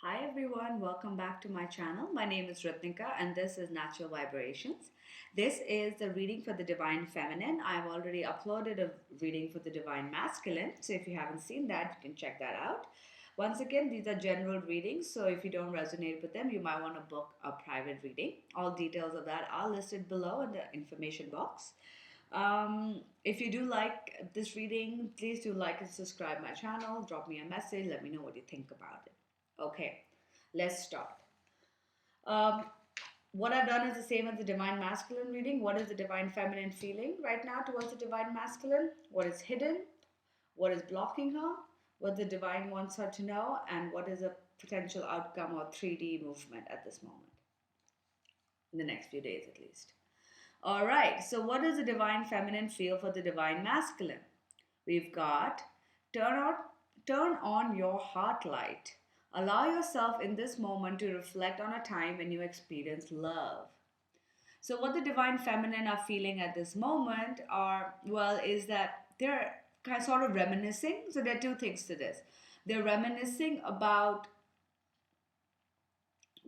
Hi everyone, welcome back to my channel. My name is Ratnika and this is Natural Vibrations. This is the reading for the Divine Feminine. I've already uploaded a reading for the Divine Masculine, so if you haven't seen that, you can check that out. Once again, these are general readings, so if you don't resonate with them, you might want to book a private reading. All details of that are listed below in the information box. If you do like this reading, please do like and subscribe my channel. Drop me a message. Let me know what you think about it. Okay, let's start. Um, what I've done is the same as the divine masculine reading. What is the divine feminine feeling right now towards the divine masculine? What is hidden? What is blocking her? What the divine wants her to know? And what is a potential outcome or 3D movement at this moment? In the next few days, at least. All right, so what does the divine feminine feel for the divine masculine? We've got turn on, turn on your heart light. Allow yourself in this moment to reflect on a time when you experienced love. So, what the divine feminine are feeling at this moment is that they're kind of sort of reminiscing. So, there are two things to this. They're reminiscing about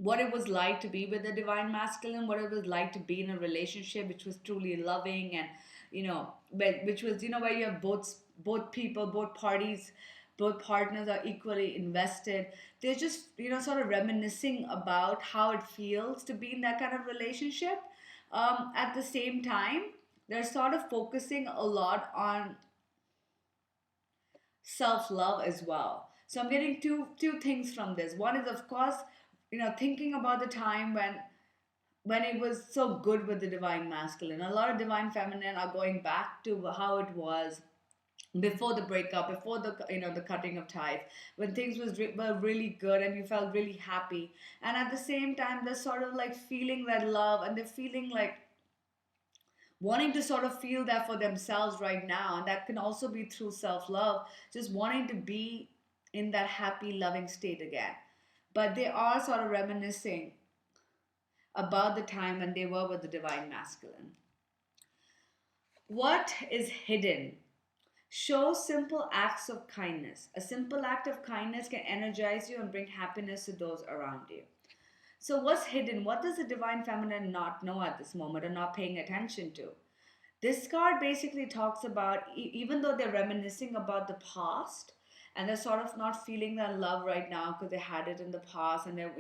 what it was like to be with the divine masculine, what it was like to be in a relationship which was truly loving and which was where you have both people, both parties, both partners are equally invested. They're just sort of reminiscing about how it feels to be in that kind of relationship. At the same time, they're sort of focusing a lot on self love as well. So I'm getting two things from this. One is, of course, thinking about the time when it was so good with the divine masculine. A lot of divine feminine are going back to how it was before the breakup, before the cutting of ties, when things were really good and you felt really happy. And at the same time, they're sort of like feeling that love, and they're feeling like wanting to sort of feel that for themselves right now. And that can also be through self love, just wanting to be in that happy, loving state again. But they are sort of reminiscing about the time when they were with the divine masculine. What is hidden? Show simple acts of kindness. A simple act of kindness can energize you and bring happiness to those around you. So, what's hidden? What does the divine feminine not know at this moment or not paying attention to? This card basically talks about even though they're reminiscing about the past and they're sort of not feeling that love right now because they had it in the past, and they're,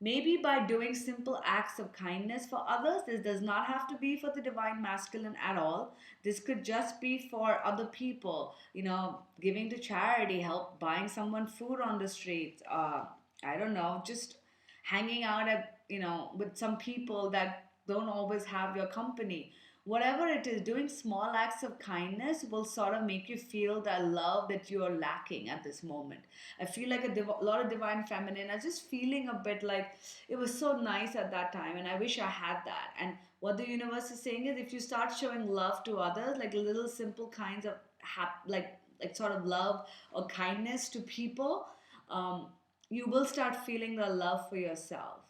maybe by doing simple acts of kindness for others. This does not have to be for the divine masculine at all. This could just be for other people, giving to charity, help buying someone food on the streets, I don't know, just hanging out with some people that don't always have your company. Whatever it is, doing small acts of kindness will sort of make you feel that love that you are lacking at this moment. I feel like a lot of divine feminine are just feeling a bit like it was so nice at that time and I wish I had that. And what the universe is saying is, if you start showing love to others, like little simple kinds of like sort of love or kindness to people, um, you will start feeling the love for yourself.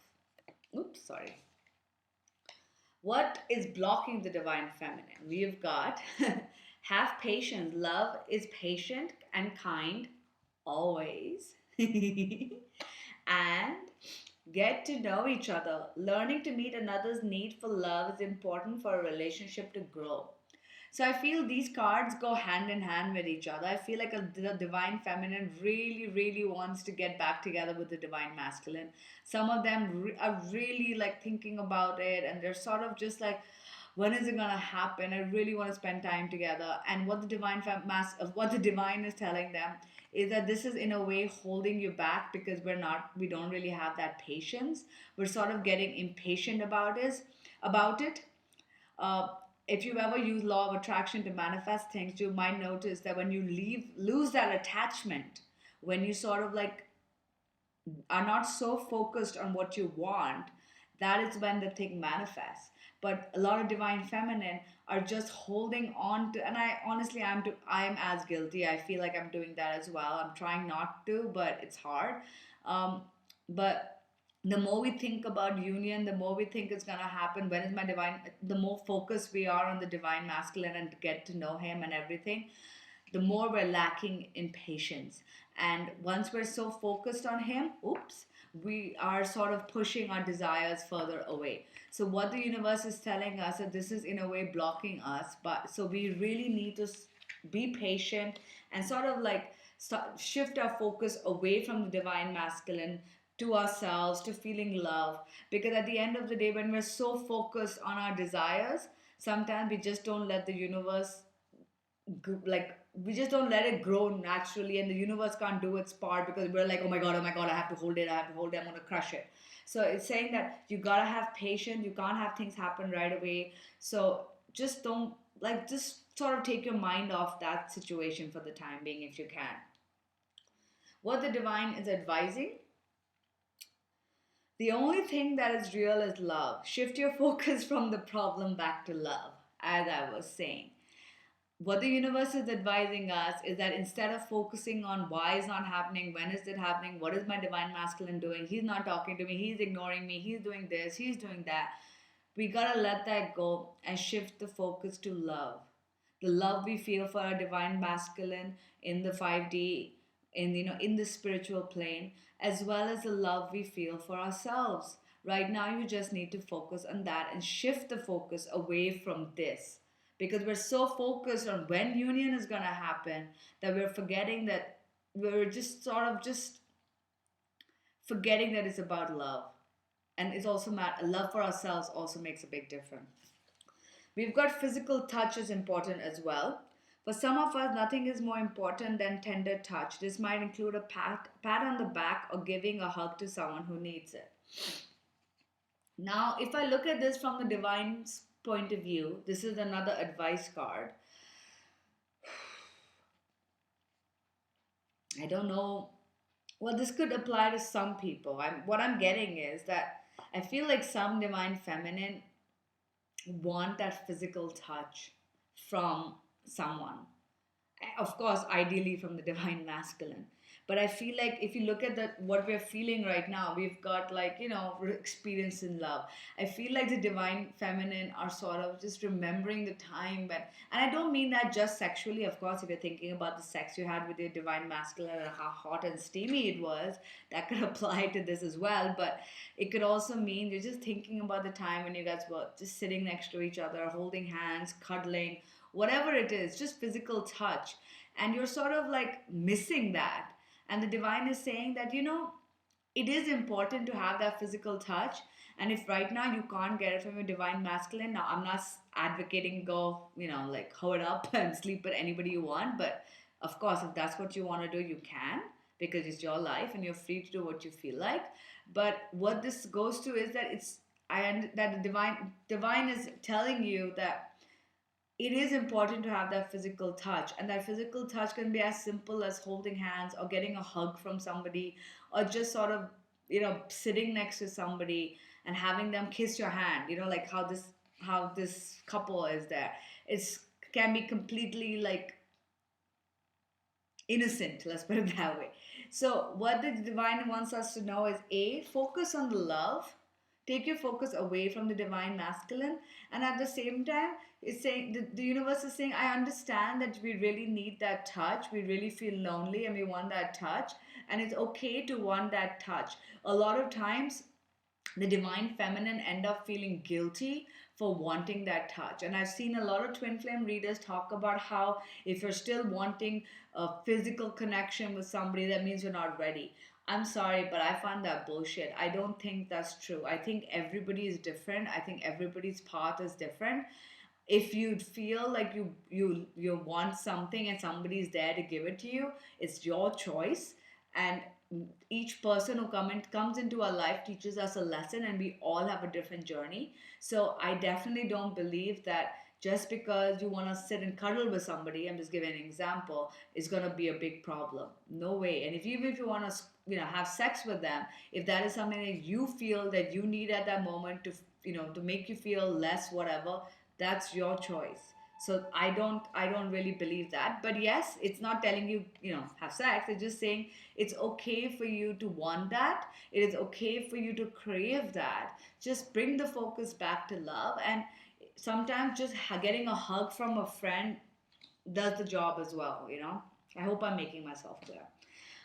Oops, sorry. What is blocking the divine feminine? We've got have patience. Love is patient and kind always. And get to know each other. Learning to meet another's need for love is important for a relationship to grow. So I feel these cards go hand in hand with each other. I feel like the divine feminine really, really wants to get back together with the divine masculine. Some of them are really like thinking about it, and they're sort of just like, when is it gonna happen? I really want to spend time together. And what the what the divine is telling them is that this is in a way holding you back because we don't really have that patience. We're sort of getting impatient about it. uh, if you've ever used law of attraction to manifest things, you might notice that when you lose that attachment, when you sort of like are not so focused on what you want, that is when the thing manifests. But a lot of divine feminine are just holding on to, and I honestly, I'm as guilty. I feel like I'm doing that as well. I'm trying not to, but it's hard. But the more we think about union, the more we think it's gonna happen. When is my divine? The more focused we are on the divine masculine and get to know him and everything, the more we're lacking in patience. And once we're so focused on Him, oops, we are sort of pushing our desires further away. So, what the universe is telling us that this is in a way blocking us, but so we really need to be patient and sort of like shift our focus away from the divine masculine to ourselves, to feeling love. Because at the end of the day, when we're so focused on our desires, sometimes we just don't let the universe like we just don't let it grow naturally, and the universe can't do its part because we're like, oh my god, I have to hold it, I have to hold it, I'm going to crush it. So it's saying that you gotta have patience, you can't have things happen right away. So just don't, like, just sort of take your mind off that situation for the time being if you can. What the divine is advising: the only thing that is real is love. Shift your focus from the problem back to love, as I was saying. What the universe is advising us is that instead of focusing on why it's not happening, when is it happening, what is my divine masculine doing, he's not talking to me, he's ignoring me, he's doing this, he's doing that, we gotta let that go and shift the focus to love. The love we feel for our divine masculine in the 5D, in in the spiritual plane, as well as the love we feel for ourselves. Right now, you just need to focus on that and shift the focus away from this, because we're so focused on when union is going to happen that we're forgetting that we're just sort of just forgetting that it's about love. And it's also love for ourselves also makes a big difference. We've got physical touch is important as well. For some of us, nothing is more important than tender touch. This might include a pat on the back or giving a hug to someone who needs it. Now, if I look at this from the divine's point of view, this is another advice card. I don't know. Well, this could apply to some people. What I'm getting is that I feel like some divine feminine want that physical touch from someone. Of course, ideally from the divine masculine. But I feel like if you look at what we're feeling right now, we've got, like, experience in love. I feel like the divine feminine are sort of just remembering the time when, and I don't mean that just sexually. Of course, if you're thinking about the sex you had with your divine masculine and how hot and steamy it was, that could apply to this as well. But it could also mean you're just thinking about the time when you guys were just sitting next to each other, holding hands, cuddling, whatever it is, just physical touch. And you're sort of like missing that. And the divine is saying that, it is important to have that physical touch. And if right now you can't get it from your divine masculine, now I'm not advocating go, like hoe it up and sleep with anybody you want. But of course, if that's what you want to do, you can, because it's your life and you're free to do what you feel like. But what this goes to is that that the divine is telling you that it is important to have that physical touch, and that physical touch can be as simple as holding hands or getting a hug from somebody, or just sort of sitting next to somebody and having them kiss your hand, like how this couple is there. It's can be completely like innocent, let's put it that way. So what the divine wants us to know is, a, focus on the love, take your focus away from the divine masculine. And at the same time, it's saying the universe is saying, I understand that we really need that touch, we really feel lonely and we want that touch, and it's okay to want that touch. A lot of times the divine feminine end up feeling guilty for wanting that touch. And I've seen a lot of twin flame readers talk about how if you're still wanting a physical connection with somebody, that means you're not ready. I'm sorry, but I find that bullshit. I don't think that's true. I think everybody is different. I think everybody's path is different. If you feel like you want something and somebody's there to give it to you, it's your choice. And each person who comes into our life teaches us a lesson, and we all have a different journey. So I definitely don't believe that just because you want to sit and cuddle with somebody, I'm just giving an example, is going to be a big problem. No way. And if you want to have sex with them, if that is something that you feel that you need at that moment to to make you feel less whatever, that's your choice. So I don't really believe that. But yes, it's not telling you have sex. It's just saying it's okay for you to want that. It is okay for you to crave that. Just bring the focus back to love. And sometimes just getting a hug from a friend does the job as well, you know. I hope I'm making myself clear.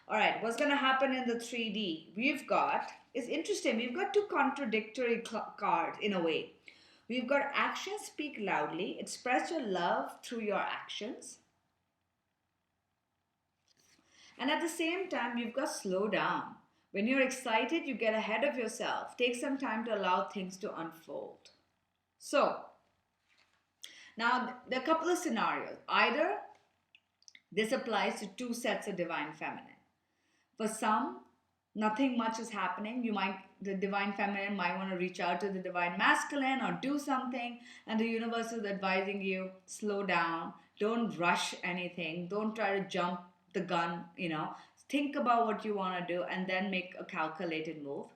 All right, what's going to happen in the 3D? We've got, it's interesting, we've got two contradictory cards in a way. We've got actions speak loudly, express your love through your actions. And at the same time, we've got slow down. When you're excited, you get ahead of yourself. Take some time to allow things to unfold. So, now there are a couple of scenarios. Either this applies to two sets of divine feminine. For some, nothing much is happening. The divine feminine might want to reach out to the divine masculine or do something, and the universe is advising you, slow down, don't rush anything, don't try to jump the gun, you know. Think about what you want to do and then make a calculated move.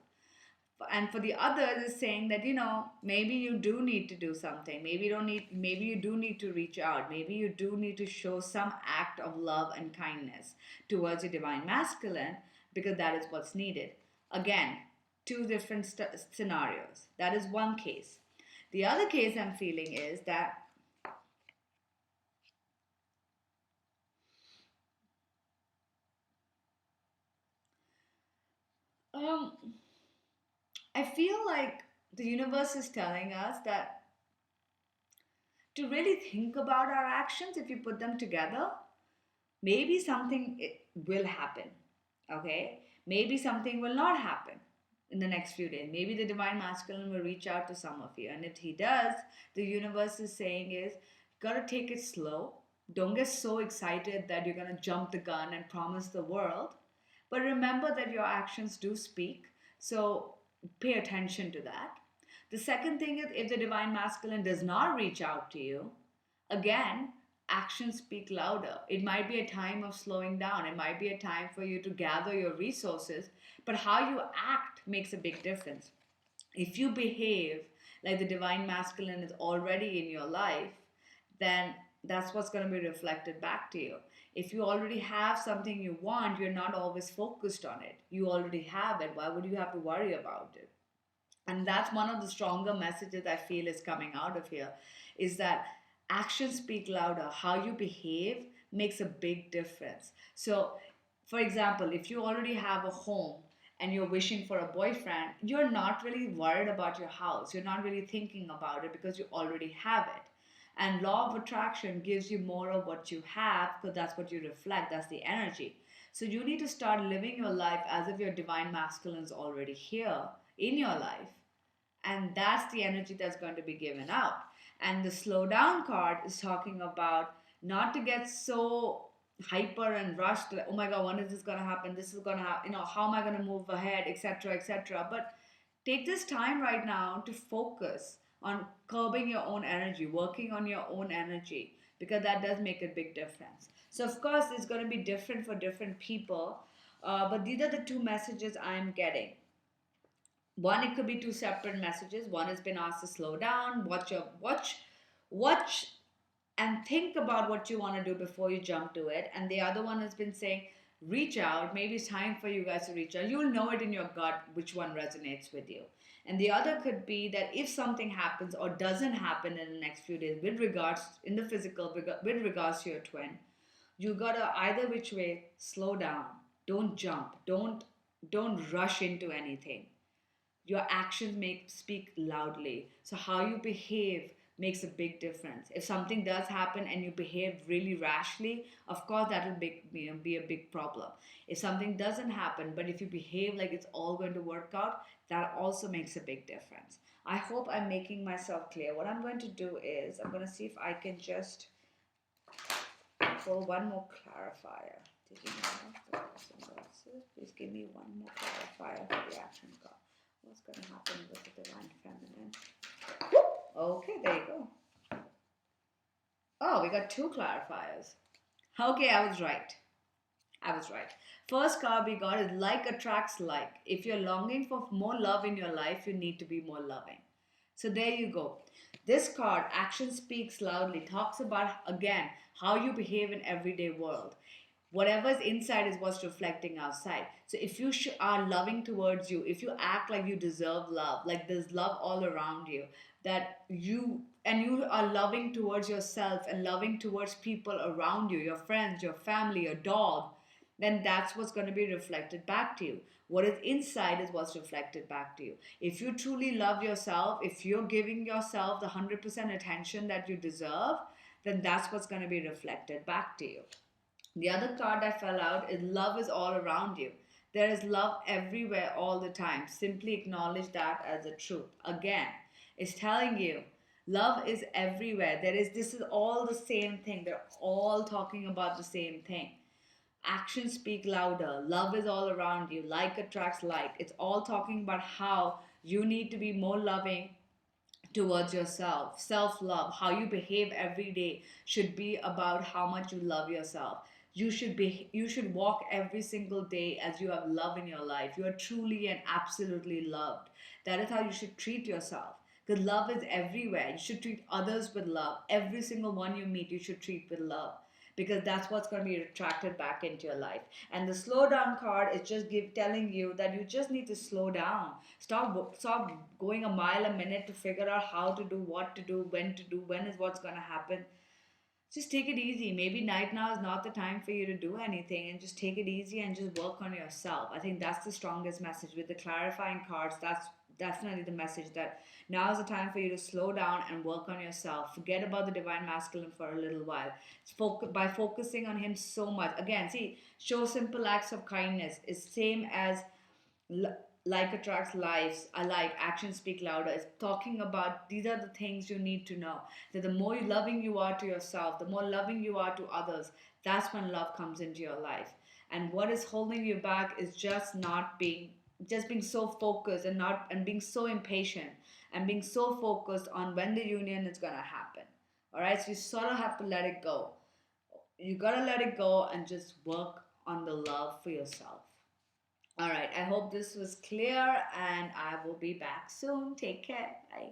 And for the others is saying that, you know, maybe you do need to do something, maybe you do need to reach out, maybe you do need to show some act of love and kindness towards your divine masculine, because that is what's needed. Again, two different scenarios. That is one case. The other case I'm feeling is that um I feel like the universe is telling us that to really think about our actions, if you put them together, maybe something will happen. Okay? Maybe something will not happen in the next few days. Maybe the divine masculine will reach out to some of you. And if he does, the universe is saying is, gotta take it slow. Don't get so excited that you're gonna jump the gun and promise the world. But remember that your actions do speak. So pay attention to that. The second thing is, if the divine masculine does not reach out to you, again, actions speak louder. It might be a time of slowing down. It might be a time for you to gather your resources, but how you act makes a big difference. If you behave like the divine masculine is already in your life, then that's what's going to be reflected back to you. If you already have something you want, you're not always focused on it. You already have it. Why would you have to worry about it? And that's one of the stronger messages I feel is coming out of here, is that actions speak louder. How you behave makes a big difference. So for example, if you already have a home and you're wishing for a boyfriend, you're not really worried about your house, you're not really thinking about it because you already have it. And law of attraction gives you more of what you have, because that's what you reflect, that's the energy. So you need to start living your life as if your divine masculine is already here in your life, and that's the energy that's going to be given out. And the slow down card is talking about not to get so hyper and rushed, like, oh my god, when is this going to happen, this is going to happen, you know, how am I going to move ahead, etc., etc. But take this time right now to focus on curbing your own energy, working on your own energy, because that does make a big difference. So of course it's going to be different for different people, but these are the two messages I'm getting. One, it could be two separate messages. One has been asked to slow down, watch and think about what you want to do before you jump to it. And the other one has been saying, reach out. Maybe it's time for you guys to reach out. You'll know it in your gut which one resonates with you. And the other could be that if something happens or doesn't happen in the next few days with regards in the physical, with regards to your twin, you gotta either which way slow down. Don't jump. Don't rush into anything. Your actions make speak loudly. So how you behave makes a big difference. If something does happen and you behave really rashly, of course that will be a big problem. If something doesn't happen, but if you behave like it's all going to work out, that also makes a big difference. I hope I'm making myself clear. What I'm going to do is I'm going to see if I can just pull one more clarifier. Did you know the person versus? Please give me one more clarifier for the action card. What's going to happen with the divine feminine? Okay, there you go. Oh, we got two clarifiers. Okay, I was right. First card we got is like attracts like. If you're longing for more love in your life, you need to be more loving. So there you go. This card, action speaks loudly, talks about again how you behave in everyday world. Whatever's inside is what's reflecting outside. So if you are loving towards you, if you act like you deserve love, like there's love all around you, that you are loving towards yourself and loving towards people around you, your friends, your family, your dog, then that's what's going to be reflected back to you. What is inside is what's reflected back to you. If you truly love yourself, if you're giving yourself the 100% attention that you deserve, then that's what's going to be reflected back to you. The other card that fell out is love is all around you. There is love everywhere all the time. Simply acknowledge that as a truth. Again, it's telling you love is everywhere. This is all the same thing. They're all talking about the same thing. Actions speak louder. Love is all around you. Like attracts like. It's all talking about how you need to be more loving towards yourself. Self love, how you behave every day should be about how much you love yourself. You should walk every single day as you have love in your life. You are truly and absolutely loved. That is how you should treat yourself. Because love is everywhere. You should treat others with love. Every single one you meet, you should treat with love, because that's what's going to be attracted back into your life. And the slow down card is just telling you that you just need to slow down. Stop going a mile a minute to figure out how to do, what to do, when to do, when is what's going to happen. Just take it easy. Maybe night now is not the time for you to do anything, and just take it easy and just work on yourself. I think that's the strongest message with the clarifying cards. That's definitely the message, that now is the time for you to slow down and work on yourself. Forget about the divine masculine for a little while. By focusing on him so much. Again, see, show simple acts of kindness is same as like attracts lives. I like actions speak louder. It's talking about these are the things you need to know. That the more loving you are to yourself, the more loving you are to others, that's when love comes into your life. And what is holding you back is just being so focused and being so impatient and being so focused on when the union is gonna happen. All right, so you sort of have to let it go. You gotta let it go and just work on the love for yourself. All right, I hope this was clear, and I will be back soon. Take care. Bye.